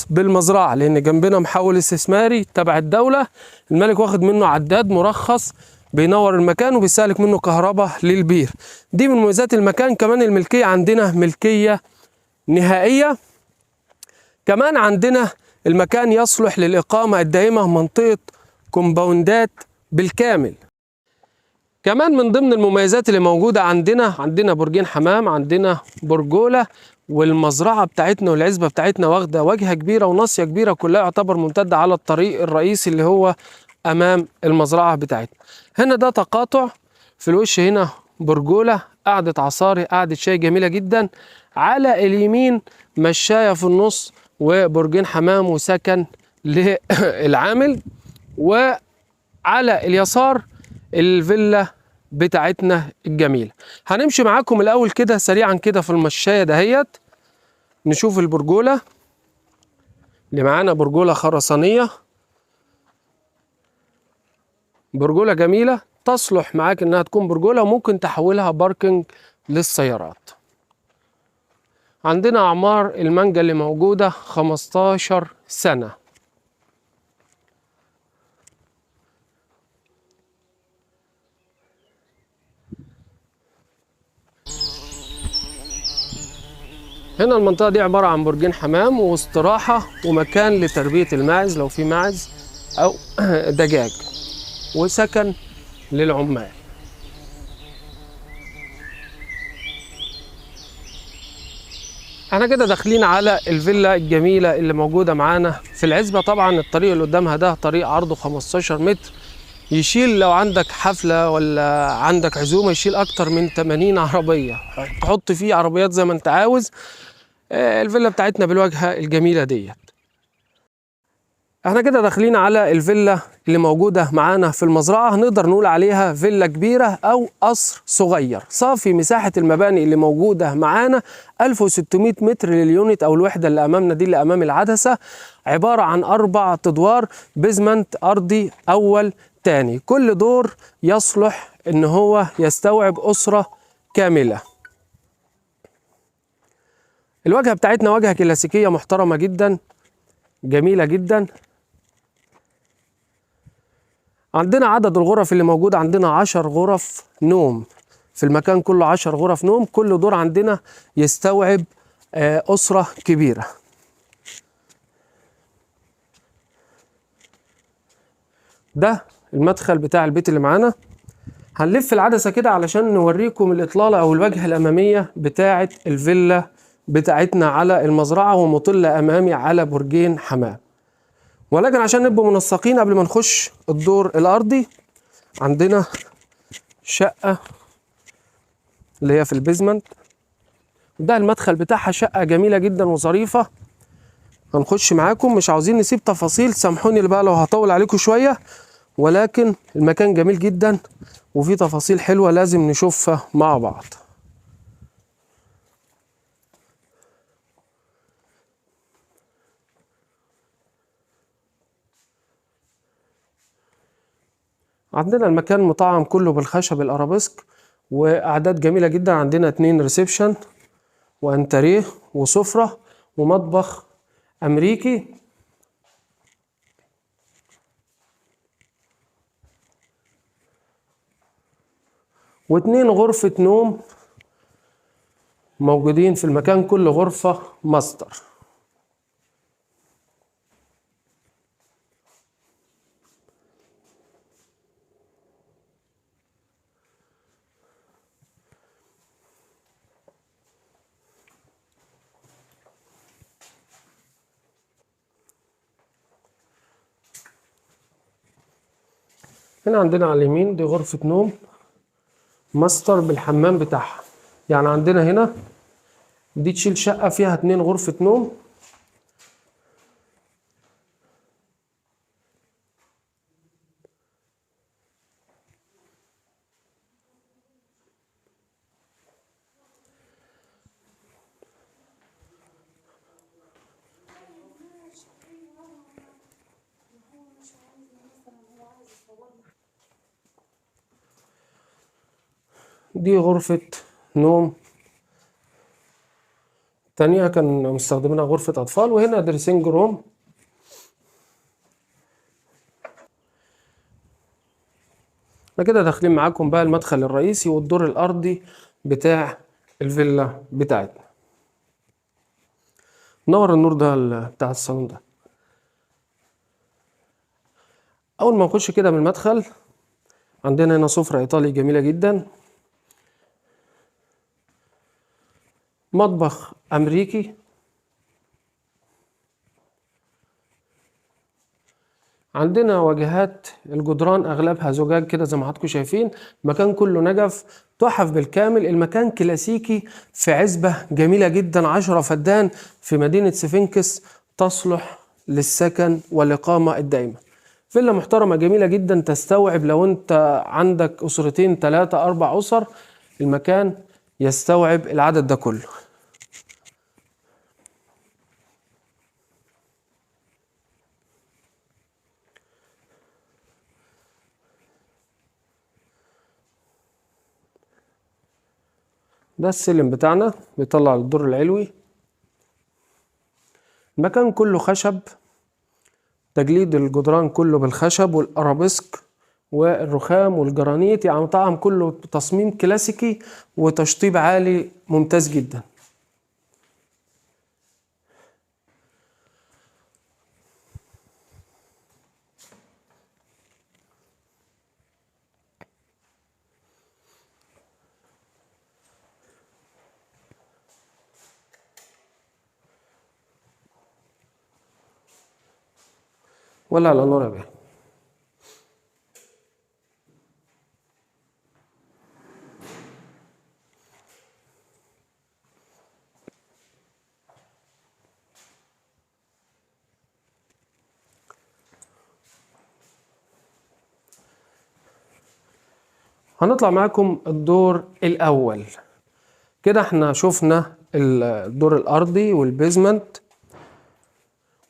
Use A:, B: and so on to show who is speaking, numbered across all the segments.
A: بالمزرعة، لأن جنبنا محول استثماري تبع الدولة، الملك واخد منه عداد مرخص بينور المكان وبيسالك منه كهرباء للبير. دي من مميزات المكان. كمان الملكية عندنا ملكية نهائية. كمان عندنا المكان يصلح للإقامة الدائمة، منطقة كومباوندات بالكامل. كمان من ضمن المميزات اللي موجودة عندنا برجين حمام، عندنا برجولة، والمزرعة بتاعتنا والعزبة بتاعتنا واخدة واجهة كبيرة وناصية كبيرة، كلها يعتبر ممتدة على الطريق الرئيسي اللي هو أمام المزرعة بتاعتنا. هنا ده تقاطع، في الوش هنا برجولة، قعدة عصاري، قعدة شاي جميلة جدا. على اليمين مشاية في النص وبرجين حمام وسكن للعامل، وعلى اليسار الفيلا بتاعتنا الجميلة. هنمشي معاكم الأول كده سريعا كده في المشاية دهيت، نشوف البرجولة اللي معانا. برجولة خرسانية، برجولة جميلة تصلح معاك انها تكون برجولة، وممكن تحولها باركنج للسيارات. عندنا أعمار المانجا اللي موجودة 15 سنة. هنا المنطقة دي عبارة عن برجين حمام واستراحة ومكان لتربية الماعز لو في ماعز أو دجاج، وسكن للعمال. احنا كده داخلين على الفيلا الجميلة اللي موجودة معانا في العزبة. طبعا الطريق اللي قدامها ده طريق عرضه 15 متر، يشيل لو عندك حفلة ولا عندك عزومة يشيل أكتر من 80 عربية، تحط فيه عربيات زي ما أنت عاوز. الفيلا بتاعتنا بالواجهة الجميلة ديت. احنا كده داخلين على الفيلا اللي موجودة معانا في المزرعة. هنقدر نقول عليها فيلا كبيرة أو قصر صغير. صافي مساحة المباني اللي موجودة معانا 1600 متر لليونت أو الوحدة اللي أمامنا دي اللي أمام العدسة، عبارة عن 4 أدوار، بيزمنت أرضي أول تاني. كل دور يصلح إن هو يستوعب أسرة كاملة. الواجهة بتاعتنا واجهة كلاسيكية محترمة جدا، جميلة جدا. عندنا عدد الغرف اللي موجودة عندنا 10 غرف نوم في المكان كله، 10 غرف نوم. كل دور عندنا يستوعب أسرة كبيرة. ده المدخل بتاع البيت اللي معانا. هنلف العدسة كده علشان نوريكم الإطلالة أو الواجهة الأمامية بتاعة الفيلا بتاعتنا على المزرعة، ومطلة أمامي على برجين حمام. ولكن عشان نبقوا منسقين قبل ما نخش الدور الأرضي، عندنا شقة اللي هي في البيزمنت، ده المدخل بتاعها. شقة جميلة جدا وظريفة. هنخش معاكم، مش عاوزين نسيب تفاصيل، سامحوني بقى لو هطول عليكم شوية، ولكن المكان جميل جدا وفي تفاصيل حلوة لازم نشوفها مع بعض. عندنا المكان مطعم كله بالخشب الارابيسك، واعداد جميله جدا. عندنا 2 ريسبشن وانتريه وسفره ومطبخ امريكي، و2 غرفه نوم موجودين في المكان، كل غرفه ماستر. هنا عندنا على اليمين دي غرفة نوم ماستر بالحمام بتاعها. يعني عندنا هنا دي تشيل شقة فيها 2 غرفة نوم. دي غرفة نوم تانية كان مستخدمينها غرفة أطفال، وهنا دريسنج روم. احنا كده داخلين معاكم بقى المدخل الرئيسي والدور الأرضي بتاع الفيلا بتاعتنا. نور النور ده بتاع الصالون ده. أول ما نخش كده من المدخل عندنا هنا سفرة إيطالي جميلة جدا، مطبخ أمريكي، عندنا واجهات الجدران أغلبها زجاج كده زي ما حضراتكم شايفين، المكان كله نجف، تحف بالكامل. المكان كلاسيكي في عزبة جميلة جدا 10 فدان في مدينة سفنكس، تصلح للسكن والإقامة الدائمة. فيلا محترمة جميلة جدا تستوعب لو أنت عندك أسرتين 3 4 أسر، المكان يستوعب العدد ده كله. ده السلم بتاعنا بيطلع للدور العلوي. المكان كله خشب، تجليد الجدران كله بالخشب والارابيسك والرخام والجرانيت، يعني طعم كله تصميم كلاسيكي وتشطيب عالي ممتاز جدا. ولا على نور يا بيه. هنطلع معاكم الدور الاول. كده احنا شفنا الدور الارضي والبيزمنت،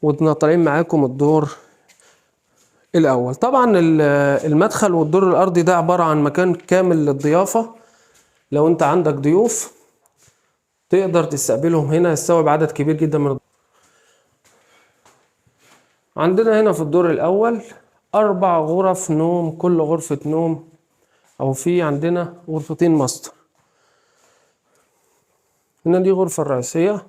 A: وطالعين معاكم الدور الاول. طبعا المدخل والدور الارضي ده عبارة عن مكان كامل للضيافة. لو انت عندك ضيوف تقدر تستقبلهم هنا، يستوعب عدد كبير جدا من الضيوف. عندنا هنا في الدور الأول 4 غرف نوم، كل غرفة نوم أو في عندنا غرفتين ماستر. هنا دي غرفة الرئيسية،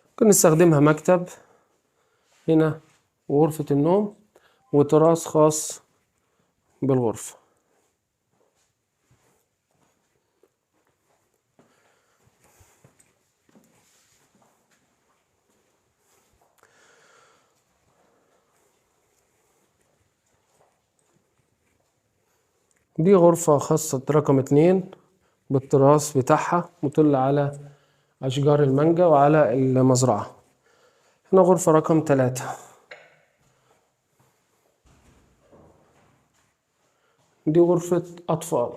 A: ممكن نستخدمها مكتب. هنا غرفة النوم وتراس خاص بالغرفة. دي غرفة خاصة رقم 2 بالتراس بتاعها مطل على أشجار المانجا وعلى المزرعة. هنا غرفة رقم 3. دي غرفة أطفال.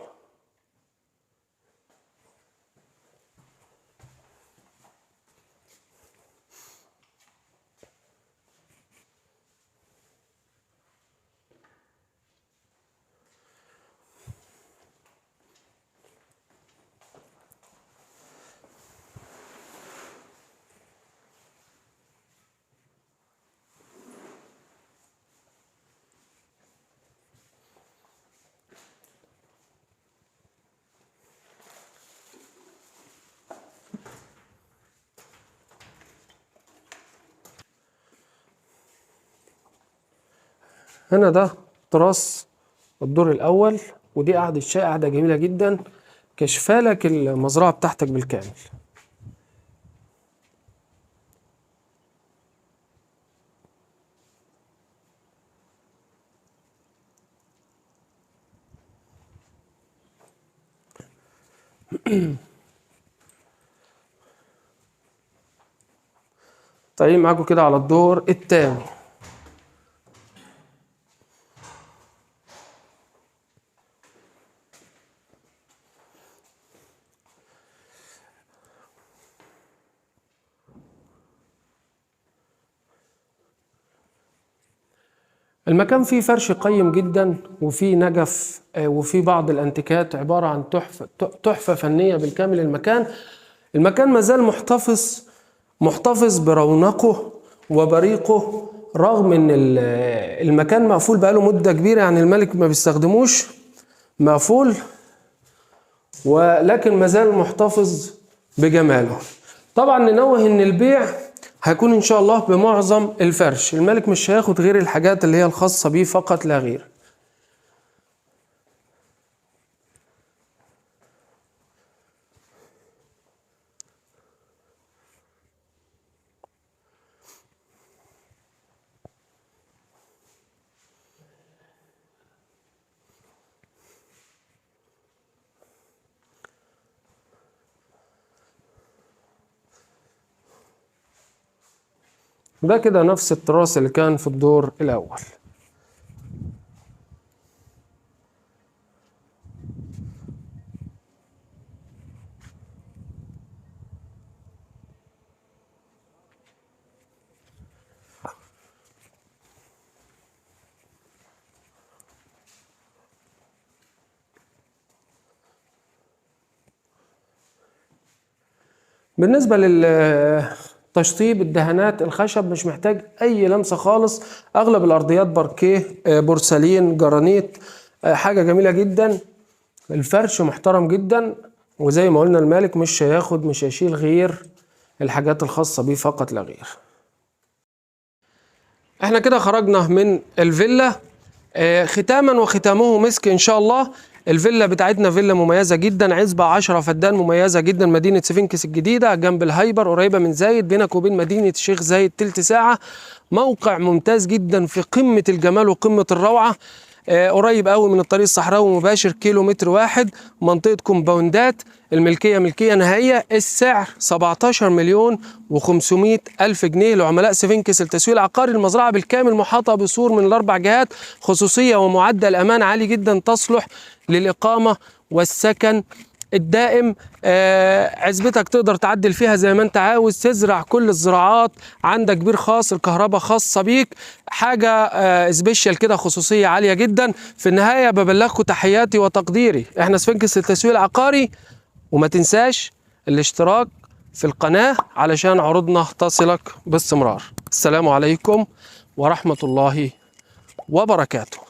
A: هنا ده تراس الدور الأول، ودي قعدة شاي، قعدة جميلة جدا كشفالك المزرعة بتاعتك بالكامل. طيب معاكم كده على الدور التاني. المكان فيه فرش قيم جدا، وفيه نجف، وفيه بعض الانتيكات، عبارة عن تحفة فنية بالكامل. المكان مازال محتفظ برونقه وبريقه، رغم ان المكان مقفول بقاله مدة كبيرة، يعني الملك ما بيستخدموش، مقفول، ولكن مازال محتفظ بجماله. طبعا ننوه ان البيع هيكون ان شاء الله بمعظم الفرش، الملك مش هياخد غير الحاجات اللي هي الخاصة بيه فقط لا غير. ده كده نفس التراس اللي كان في الدور الأول. بالنسبة للتشطيب الدهانات، الخشب مش محتاج أي لمسة خالص، أغلب الأرضيات باركيه، بورسلين، جرانيت، حاجة جميلة جدا. الفرش محترم جدا، وزي ما قلنا المالك مش هيشيل غير الحاجات الخاصة بيه فقط لا غير. احنا كده خرجنا من الفيلا، ختاما وختامه مسك ان شاء الله. الفيلا بتاعتنا فيلا مميزة جدا، عزبة 10 فدان مميزة جدا، مدينة سفنكس الجديدة جنب الهايبر، قريبة من زايد، بينك وبين مدينة الشيخ زايد تلت ساعة. موقع ممتاز جدا في قمة الجمال وقمة الروعة، قريب قوي من الطريق الصحراوي مباشر، كيلومتر واحد، منطقة كومباوندات. الملكية ملكية نهائية، السعر 17 مليون و500 ألف جنيه لعملاء سفنكس التسويق العقاري. المزرعة بالكامل محاطة بسور من الأربع جهات، خصوصية ومعدل أمان عالي جدا، تصلح للإقامة والسكن الدائم. عزبتك تقدر تعدل فيها زي ما انت عاوز، تزرع كل الزراعات، عندك بير خاص، الكهرباء خاصة بيك، حاجة سبيشال كده، خصوصية عالية جدا. في النهاية ببلغكم تحياتي وتقديري، احنا سفنكس التسويق العقاري، وما تنساش الاشتراك في القناة علشان عروضنا تصلك باستمرار. السلام عليكم ورحمة الله وبركاته.